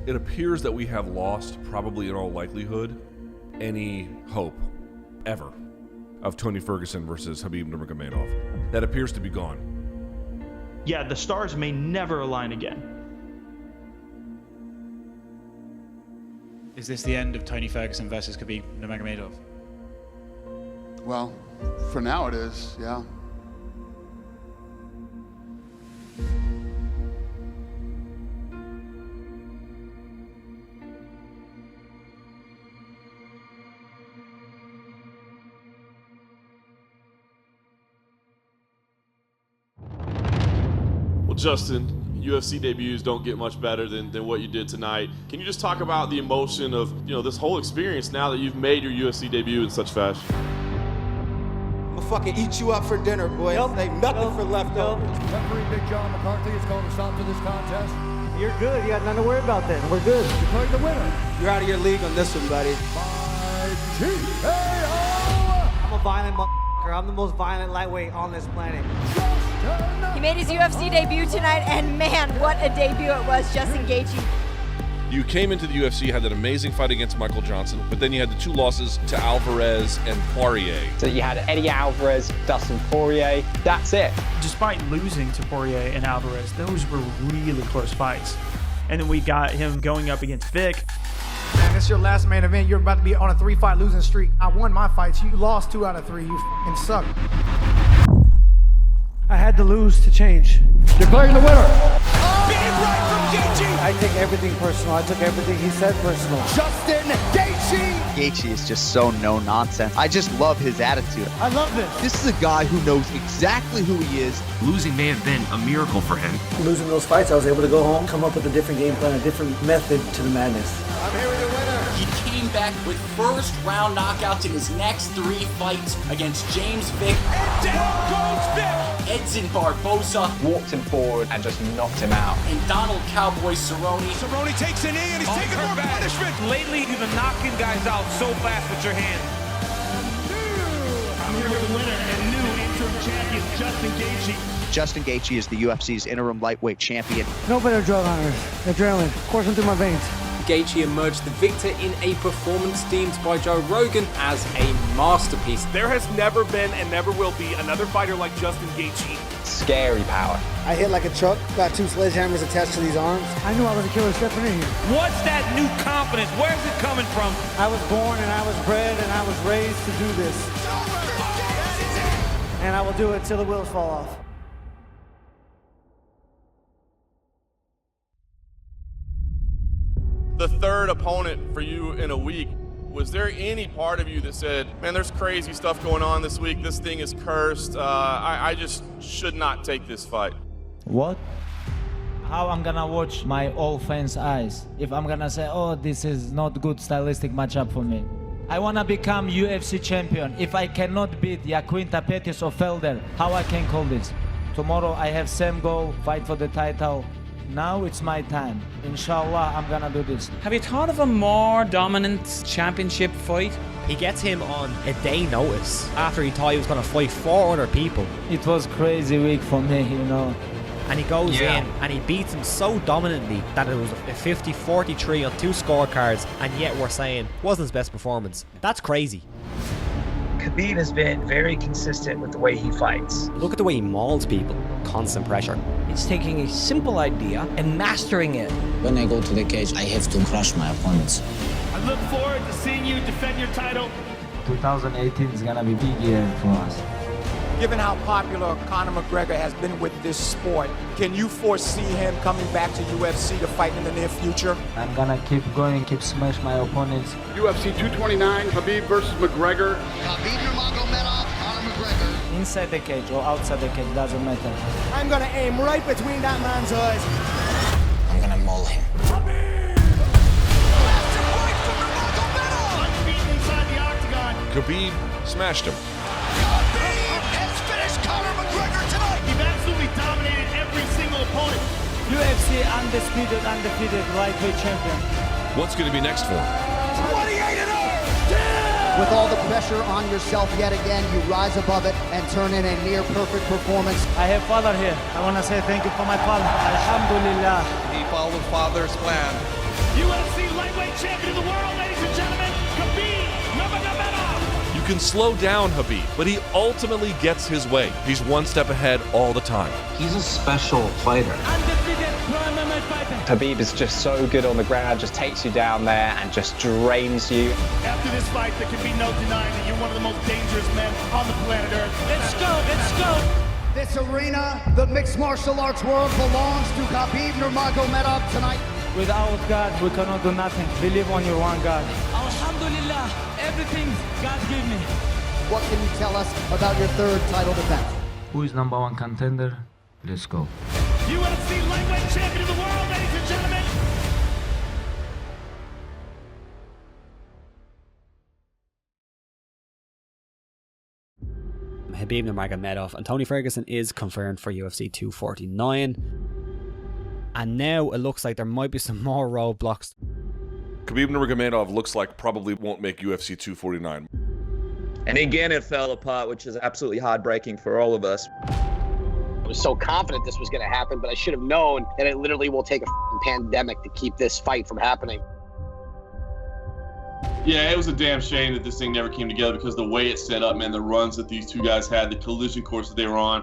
it appears that we have lost, probably in all likelihood, any hope ever of Tony Ferguson versus Khabib Nurmagomedov. That appears to be gone. Yeah, the stars may never align again. Is this the end of Tony Ferguson versus Khabib Nurmagomedov? Well, for now it is, yeah. Justin, UFC debuts don't get much better than what you did tonight. Can you just talk about the emotion of, this whole experience now that you've made your UFC debut in such fashion? I'm gonna fucking eat you up for dinner, boy. Ain't nothing for leftovers. Referee Big John McCarthy is calling a stop to this contest. You're good. You got nothing to worry about then. We're good. Declaring the winner. You're out of your league on this one, buddy. By TKO. I'm a violent motherfucker. I'm the most violent lightweight on this planet. He made his UFC debut tonight, and man, what a debut it was, Justin Gaethje. You came into the UFC, had that amazing fight against Michael Johnson, but then you had the 2 losses to Alvarez and Poirier. So you had Eddie Alvarez, Dustin Poirier, that's it. Despite losing to Poirier and Alvarez, those were really close fights. And then we got him going up against Vic. Man, it's your last main event. You're about to be on a 3-fight losing streak. I won my fights. You lost 2 out of 3. You f***ing suck. I had to lose to change. Declaring the winner. Big right from Gaethje. I take everything personal. I took everything he said personal. Justin Gaethje. Gaethje is just so no nonsense. I just love his attitude. I love this. This is a guy who knows exactly who he is. Losing may have been a miracle for him. Losing those fights, I was able to go home, come up with a different game plan, a different method to the madness. I'm here with the winner. He came back with first-round knockouts in his next 3 fights against James Vick. And down goes Vick. Edson Barboza. Walked him forward and just knocked him out. And Donald Cowboy Cerrone. Cerrone takes a knee and he's taking more punishment. Lately, you've been knocking guys out so fast with your hands. I'm here with the winner and new interim champion, Justin Gaethje. Justin Gaethje is the UFC's interim lightweight champion. No better drug on earth. Adrenaline coursing through my veins. Gaethje emerged the victor in a performance deemed by Joe Rogan as a masterpiece. There has never been and never will be another fighter like Justin Gaethje. Scary power. I hit like a truck, got 2 sledgehammers attached to these arms. I knew I was a killer stepping in here. What's that new confidence? Where's it coming from? I was born and I was bred and I was raised to do this. And I will do it till the wheels fall off. The third opponent for you in a week. Was there any part of you that said, man, there's crazy stuff going on this week. This thing is cursed. I just should not take this fight. What? How I'm gonna watch my all fans' eyes if I'm gonna say, oh, this is not good stylistic matchup for me. I wanna become UFC champion. If I cannot beat Yaquinta, Pettis or Felder, how I can call this? Tomorrow I have same goal, fight for the title. Now it's my time. Inshallah, I'm gonna do this. Have you thought of a more dominant championship fight? He gets him on a day notice after he thought he was going to fight 4 other people. It was crazy week for me, And he goes in and he beats him so dominantly that it was a 50-43 on 2 scorecards, and yet we're saying it wasn't his best performance. That's crazy. Khabib has been very consistent with the way he fights. Look at the way he mauls people. Constant pressure. It's taking a simple idea and mastering it. When I go to the cage, I have to crush my opponents. I look forward to seeing you defend your title. 2018 is gonna be a big year for us. Given how popular Conor McGregor has been with this sport, can you foresee him coming back to UFC to fight in the near future? I'm gonna keep going, keep smash my opponents. UFC 229, Khabib versus McGregor. Khabib Nurmagomedov, Conor McGregor. Inside the cage or outside the cage, doesn't matter. I'm gonna aim right between that man's eyes. I'm gonna maul him. Unbeaten inside the octagon. Khabib smashed him. You've absolutely dominated every single opponent. UFC undisputed, undefeated lightweight champion. What's going to be next for him? 28-0! With all the pressure on yourself yet again, you rise above it and turn in a near-perfect performance. I have father here. I want to say thank you for my father. Alhamdulillah. He followed father's plan. UFC Lightweight Champion of the world, ladies and gentlemen, Khabib Nurmagomedov. You can slow down Khabib, but he ultimately gets his way. He's one step ahead all the time. He's a special fighter. Undefeated Prime MMA fighter. Khabib is just so good on the ground, just takes you down there and just drains you. After this fight, there can be no denying that you're one of the most dangerous men on the planet Earth. Let's go, let's go. This arena, the mixed martial arts world, belongs to Khabib Nurmagomedov tonight. Without God, we cannot do nothing. Believe on your one God. Alhamdulillah, everything God gave me. What can you tell us about your third title defense? Who is number one contender? Let's go. UFC Lightweight Champion of the world, ladies and gentlemen. Khabib Nurmagomedov and Tony Ferguson is confirmed for UFC 249. And now it looks like there might be some more roadblocks. Khabib Nurmagomedov looks like probably won't make UFC 249. And again, it fell apart, which is absolutely heartbreaking for all of us. I was so confident this was going to happen, but I should have known that it literally will take a pandemic to keep this fight from happening. Yeah, it was a damn shame that this thing never came together because the way it's set up, man, the runs that these two guys had, the collision course that they were on.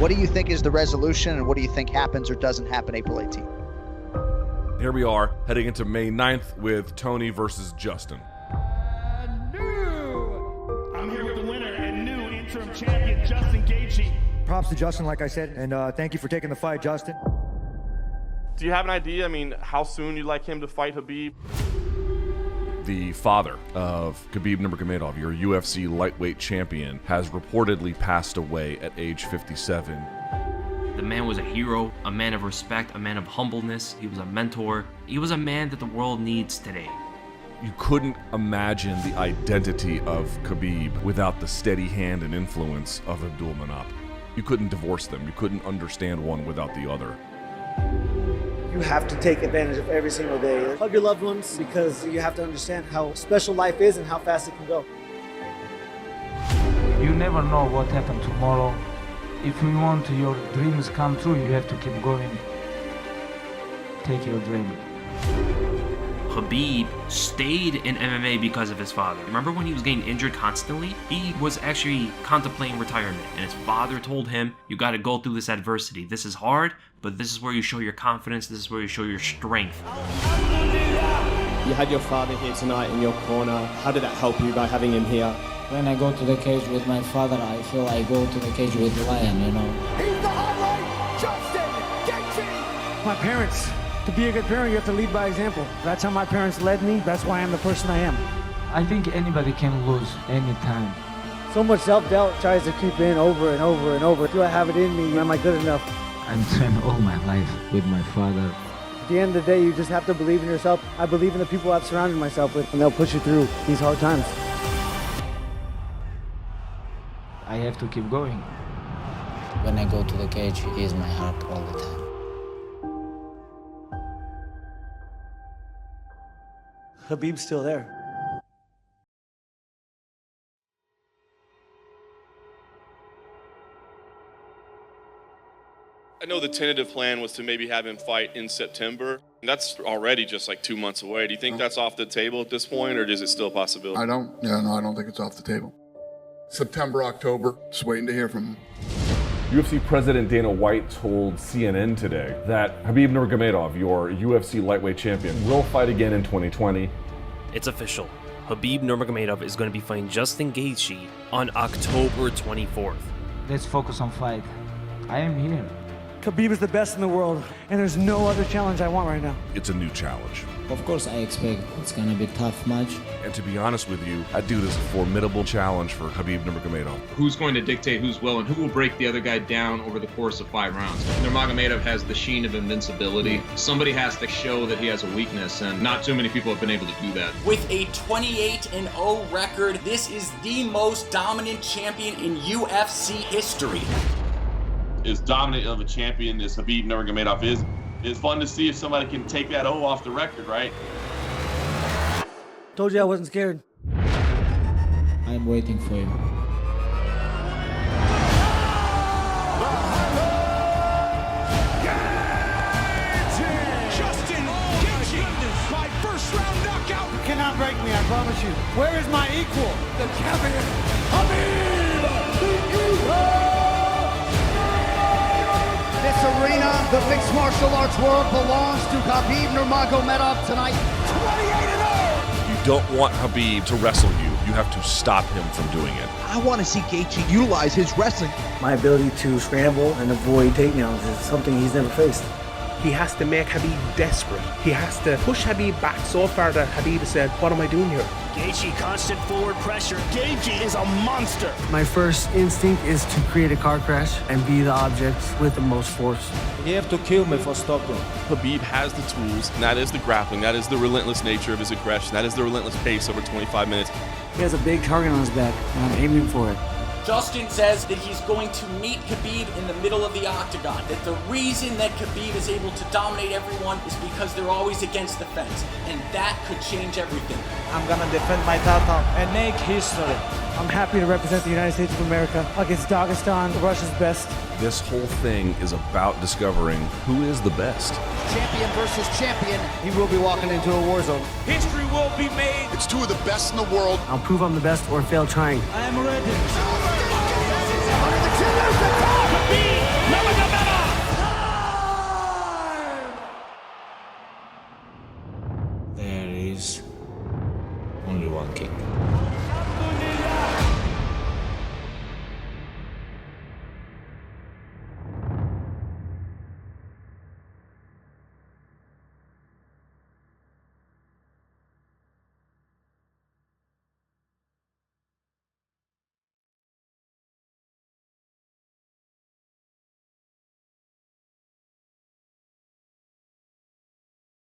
What do you think is the resolution, and what do you think happens or doesn't happen April 18th? Here we are, heading into May 9th with Tony versus Justin. I'm here with the winner and new interim champion, Justin Gaethje. Props to Justin, like I said, and thank you for taking the fight, Justin. Do you have an idea, I mean, how soon you'd like him to fight Khabib? The father of Khabib Nurmagomedov, your UFC Lightweight Champion, has reportedly passed away at age 57. The man was a hero, a man of respect, a man of humbleness. He was a mentor. He was a man that the world needs today. You couldn't imagine the identity of Khabib without the steady hand and influence of Abdulmanap. You couldn't divorce them. You couldn't understand one without the other. You have to take advantage of every single day. Hug your loved ones because you have to understand how special life is and how fast it can go. You never know what happened tomorrow. If you want your dreams come true, you have to keep going. Take your dream. Khabib stayed in MMA because of his father. Remember when he was getting injured constantly? He was actually contemplating retirement, and his father told him, you got to go through this adversity. This is hard, but this is where you show your confidence. This is where you show your strength. You had your father here tonight in your corner. How did that help you by having him here? When I go to the cage with my father, I feel I go to the cage with the lion, you know. He's the highlight, Justin Gaethje. My parents. To be a good parent, you have to lead by example. That's how my parents led me. That's why I'm the person I am. I think anybody can lose anytime. So much self-doubt tries to creep in over and over and over. Do I have it in me? Am I good enough? I'm trained all my life with my father. At the end of the day, you just have to believe in yourself. I believe in the people I've surrounded myself with, and they'll push you through these hard times. I have to keep going. When I go to the cage, he is my heart all the time. Khabib's still there. I know the tentative plan was to maybe have him fight in September. That's already just like 2 months away. Do you think that's off the table at this point, or is it still a possibility? I don't think it's off the table. September, October, just waiting to hear from him. UFC President Dana White told CNN today that Khabib Nurmagomedov, your UFC Lightweight Champion, will fight again in 2020. It's official. Khabib Nurmagomedov is going to be fighting Justin Gaethje on October 24th. Let's focus on fight. I am here. Khabib is the best in the world, and there's no other challenge I want right now. It's a new challenge. Of course, I expect it's gonna be a tough match. And to be honest with you, that dude is a formidable challenge for Khabib Nurmagomedov. Who's going to dictate who's will and who will break the other guy down over the course of 5 rounds? Nurmagomedov has the sheen of invincibility. Somebody has to show that he has a weakness, and not too many people have been able to do that. With a 28-0 record, this is the most dominant champion in UFC history. As dominant of a champion as Khabib Nurmagomedov is, it's fun to see if somebody can take that O off the record, right? Told you I wasn't scared. I'm waiting for you. cannot break me, I promise you. Where is my equal? The champion, Khabib Nurmagomedov! This arena, the mixed martial arts world, belongs to Khabib Nurmagomedov tonight. 28-0! You don't want Khabib to wrestle you. You have to stop him from doing it. I want to see Gaethje utilize his wrestling. My ability to scramble and avoid takedowns is something he's never faced. He has to make Khabib desperate. He has to push Khabib back so far that Khabib has said, what am I doing here? Gaethje, constant forward pressure. Gaethje is a monster. My first instinct is to create a car crash and be the object with the most force. You have to kill me for stopping. Khabib has the tools, and that is the grappling, that is the relentless nature of his aggression, that is the relentless pace over 25 minutes. He has a big target on his back, and I'm aiming for it. Justin says that he's going to meet Khabib in the middle of the octagon, that the reason that Khabib is able to dominate everyone is because they're always against the fence, and that could change everything. I'm gonna defend my title and make history. I'm happy to represent the United States of America against Dagestan, Russia's best. This whole thing is about discovering who is the best. Champion versus champion. He will be walking into a war zone. History will be made. It's two of the best in the world. I'll prove I'm the best or fail trying. I am ready. Khabib Nurmagomedov! There is only one king.